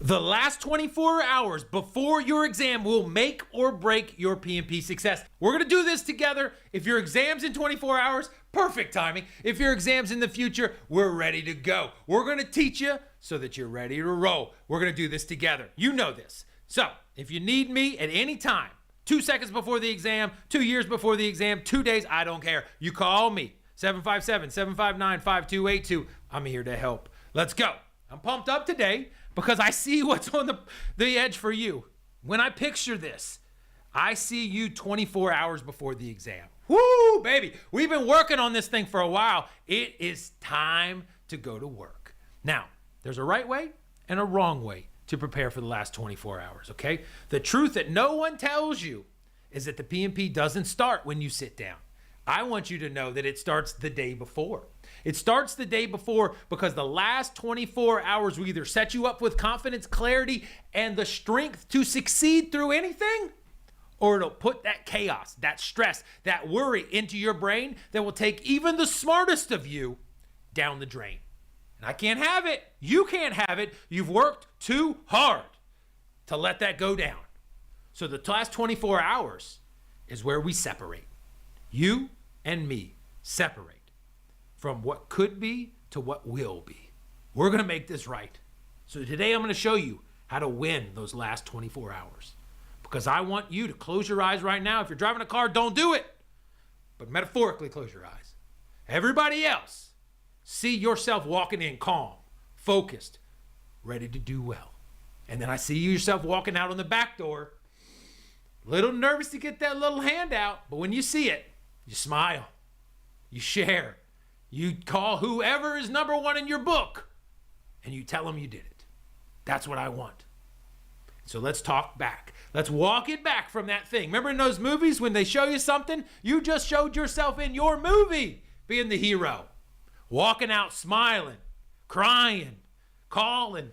The last 24 hours before your exam will make or break your PMP success. We're gonna do this together. If your exam's in 24 hours, perfect timing. If your exam's in the future, we're ready to go. We're gonna teach you so that you're ready to roll. We're gonna do this together. You know this. So if you need me at any time, 2 seconds before the exam, 2 years before the exam, 2 days, I don't care. You call me, 757-759-5282. I'm here to help. Let's go. I'm pumped up today because I see what's on the edge for you. When I picture this, I see you 24 hours before the exam. Woo, baby. We've been working on this thing for a while. It is time to go to work. Now, there's a right way and a wrong way to prepare for the last 24 hours, okay? The truth that no one tells you is that the PMP doesn't start when you sit down. I want you to know that it starts the day before. It starts the day before because the last 24 hours will either set you up with confidence, clarity, and the strength to succeed through anything, or it'll put that chaos, that stress, that worry into your brain that will take even the smartest of you down the drain. And I can't have it. You can't have it. You've worked too hard to let that go down. So the last 24 hours is where we separate. You and me separate from what could be to what will be. We're gonna make this right. So today I'm gonna show you how to win those last 24 hours. Because I want you to close your eyes right now. If you're driving a car, don't do it. But metaphorically, close your eyes. Everybody else, see yourself walking in calm, focused, ready to do well. And then I see yourself walking out on the back door, a little nervous to get that little hand out, but when you see it, you smile, you share, you call whoever is number one in your book, and you tell them you did it. That's what I want. So let's talk back. Let's walk it back from that thing. Remember in those movies when they show you something, you just showed yourself in your movie being the hero, walking out smiling, crying, calling.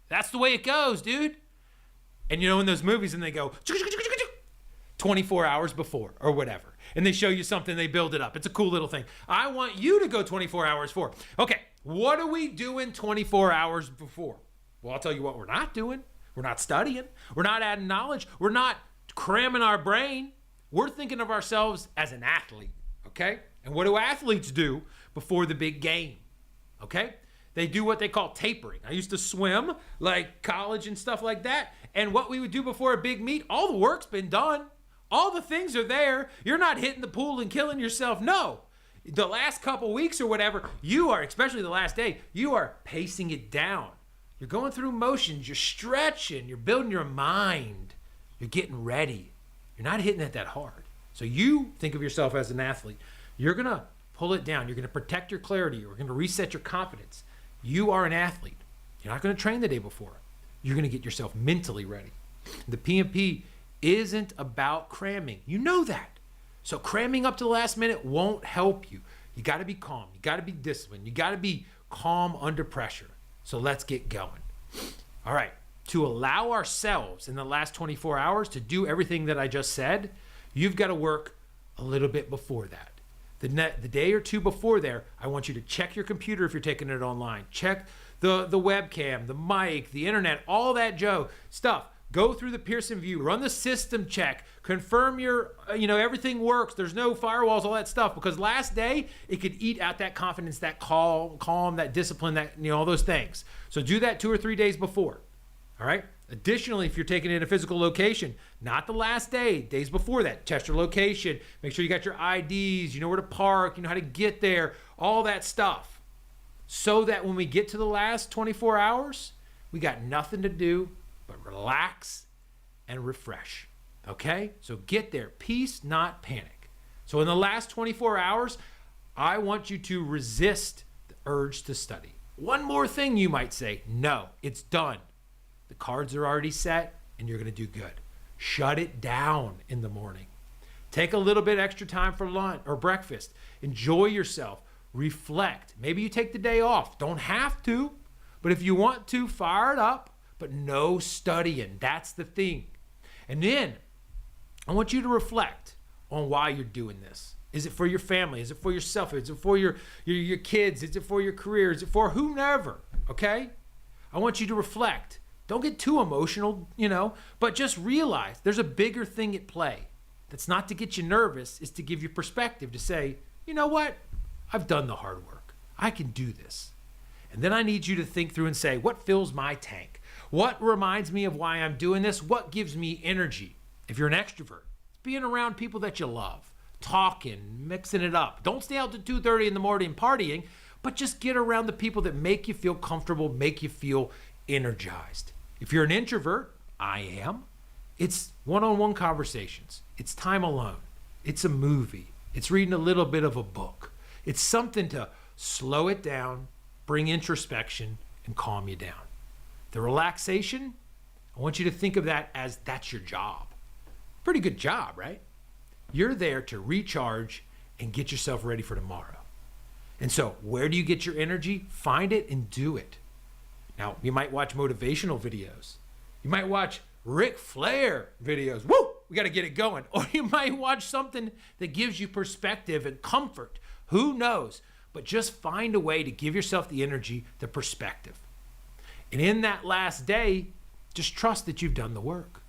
That's the way it goes, dude. And you know in those movies and they go 24 hours before or whatever. And they show you something, they build it up. It's a cool little thing. I want you to go 24 hours for. Okay, what do we do in 24 hours before? Well, I'll tell you what we're not doing. We're not studying. We're not adding knowledge. We're not cramming our brain. We're thinking of ourselves as an athlete, okay? And what do athletes do before the big game, okay? They do what they call tapering. I used to swim, like college and stuff like that. And what we would do before a big meet, all the work's been done. All the things are there. You're not hitting the pool and killing yourself. No. The last couple weeks or whatever, you are, especially the last day, you are pacing it down. You're going through motions. You're stretching. You're building your mind. You're getting ready. You're not hitting it that hard. So you think of yourself as an athlete. You're going to pull it down. You're going to protect your clarity. You're going to reset your confidence. You are an athlete. You're not going to train the day before. You're going to get yourself mentally ready. The PMP isn't about cramming. You know that. So cramming up to the last minute won't help you. You got to be calm. You got to be disciplined. You got to be calm under pressure. So let's get going. All right. To allow ourselves in the last 24 hours to do everything that I just said, you've got to work a little bit before that. The day or two before there, I want you to check your computer if you're taking it online. Check the webcam, the mic, the internet, all that stuff. Go through the Pearson VUE, run the system check, confirm your, everything works. There's no firewalls, all that stuff. Because last day, it could eat out that confidence, that calm, that discipline, that, all those things. So do that 2 or 3 days before. All right. Additionally, if you're taking it in a physical location, not the last day, days before that, test your location. Make sure you got your IDs, you know where to park, you know how to get there, all that stuff. So that when we get to the last 24 hours, we got nothing to do but relax and refresh. Okay? So get there. Peace, not panic. So in the last 24 hours, I want you to resist the urge to study. One more thing you might say. No, it's done. The cards are already set and you're going to do good. Shut it down in the morning. Take a little bit extra time for lunch or breakfast. Enjoy yourself. Reflect. Maybe you take the day off. Don't have to, but if you want to, fire it up, but no studying. That's the thing. And then I want you to reflect on why you're doing this. Is it for your family? Is it for yourself? Is it for your kids? Is it for your career? Is it for whomever? Okay? I want you to reflect. Don't get too emotional, but just realize there's a bigger thing at play. That's not to get you nervous, is to give you perspective, to say, you know what? I've done the hard work. I can do this. And then I need you to think through and say, what fills my tank? What reminds me of why I'm doing this? What gives me energy? If you're an extrovert, being around people that you love, talking, mixing it up. Don't stay out to 2:30 in the morning partying, but just get around the people that make you feel comfortable, make you feel energized. If you're an introvert, I am. It's one-on-one conversations. It's time alone. It's a movie. It's reading a little bit of a book. It's something to slow it down, bring introspection, and calm you down. The relaxation, I want you to think of that as that's your job. Pretty good job, right? You're there to recharge and get yourself ready for tomorrow. And so where do you get your energy? Find it and do it. Now, you might watch motivational videos. You might watch Ric Flair videos. Woo! We got to get it going. Or you might watch something that gives you perspective and comfort. Who knows? But just find a way to give yourself the energy, the perspective. And in that last day, just trust that you've done the work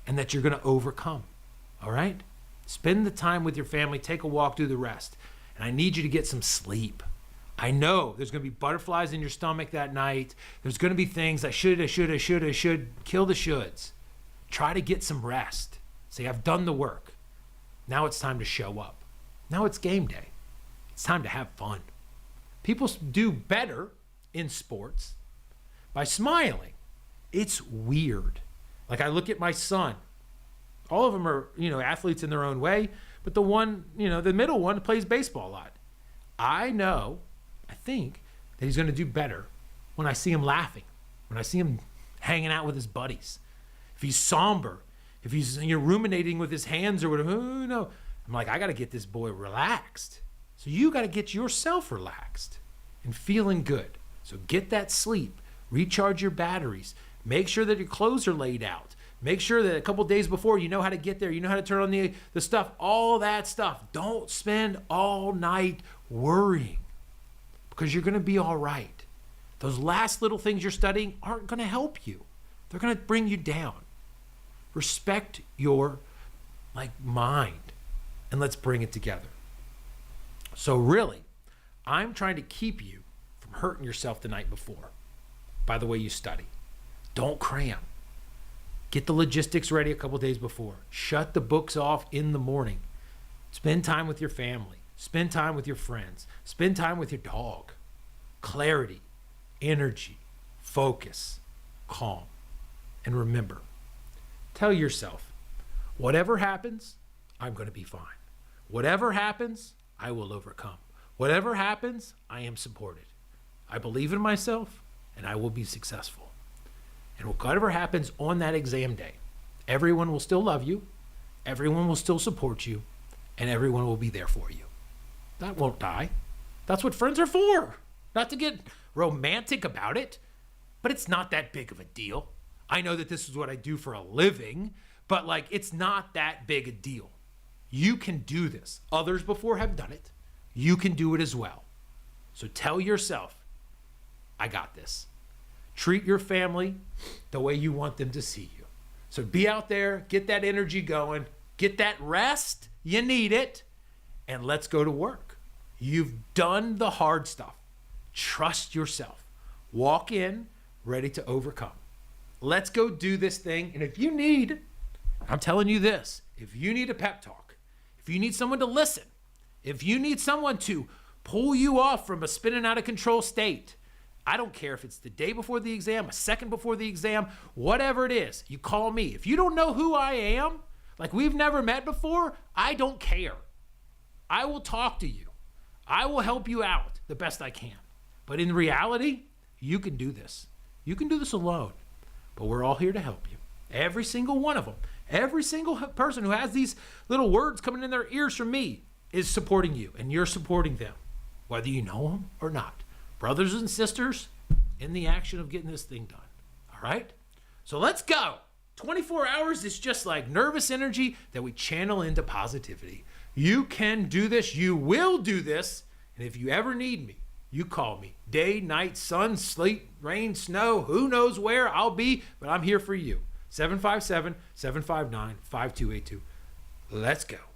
and that you're going to overcome. All right? Spend the time with your family. Take a walk, do the rest. And I need you to get some sleep. I know there's going to be butterflies in your stomach that night. There's going to be things I should. Kill the shoulds. Try to get some rest. Say, I've done the work. Now it's time to show up. Now it's game day. It's time to have fun. People do better in sports by smiling. It's weird. Like I look at my son. All of them are, athletes in their own way, but the one, the middle one plays baseball a lot. I think that he's going to do better when I see him laughing, when I see him hanging out with his buddies. If he's somber, if he's ruminating with his hands or whatever, I'm like, I got to get this boy relaxed. So you got to get yourself relaxed and feeling good. So get that sleep, recharge your batteries, make sure that your clothes are laid out. Make sure that a couple days before you know how to get there, you know how to turn on the stuff, all that stuff. Don't spend all night worrying because you're going to be all right. Those last little things you're studying aren't going to help you. They're going to bring you down. Respect your mind and let's bring it together. So really, I'm trying to keep you from hurting yourself the night before by the way you study. Don't cram. Get the logistics ready a couple days before. Shut the books off in the morning. Spend time with your family. Spend time with your friends. Spend time with your dog. Clarity, energy, focus, calm. And remember, tell yourself, whatever happens, I'm going to be fine. Whatever happens, I will overcome. Whatever happens, I am supported. I believe in myself and I will be successful. And whatever happens on that exam day, everyone will still love you, everyone will still support you, and everyone will be there for you. That won't die. That's what friends are for. Not to get romantic about it, but it's not that big of a deal. I know that this is what I do for a living, but it's not that big a deal. You can do this. Others before have done it. You can do it as well. So tell yourself, I got this. Treat your family the way you want them to see you. So be out there, get that energy going, get that rest, you need it, and let's go to work. You've done the hard stuff. Trust yourself. Walk in, ready to overcome. Let's go do this thing. And if you need, I'm telling you this, if you need a pep talk, if you need someone to listen, if you need someone to pull you off from a spinning out of control state, I don't care if it's the day before the exam, a second before the exam, whatever it is, you call me. If you don't know who I am, we've never met before, I don't care. I will talk to you. I will help you out the best I can. But in reality, you can do this. You can do this alone. But we're all here to help you. Every single one of them. Every single person who has these little words coming in their ears from me is supporting you. And you're supporting them, whether you know them or not. Brothers and sisters in the action of getting this thing done. All right? So let's go. 24 hours is just like nervous energy that we channel into positivity. You can do this. You will do this. And if you ever need me, You call me. Day, night, sun, sleet, rain, snow, who knows where I'll be, but I'm here for you. 757-759-5282. Let's go.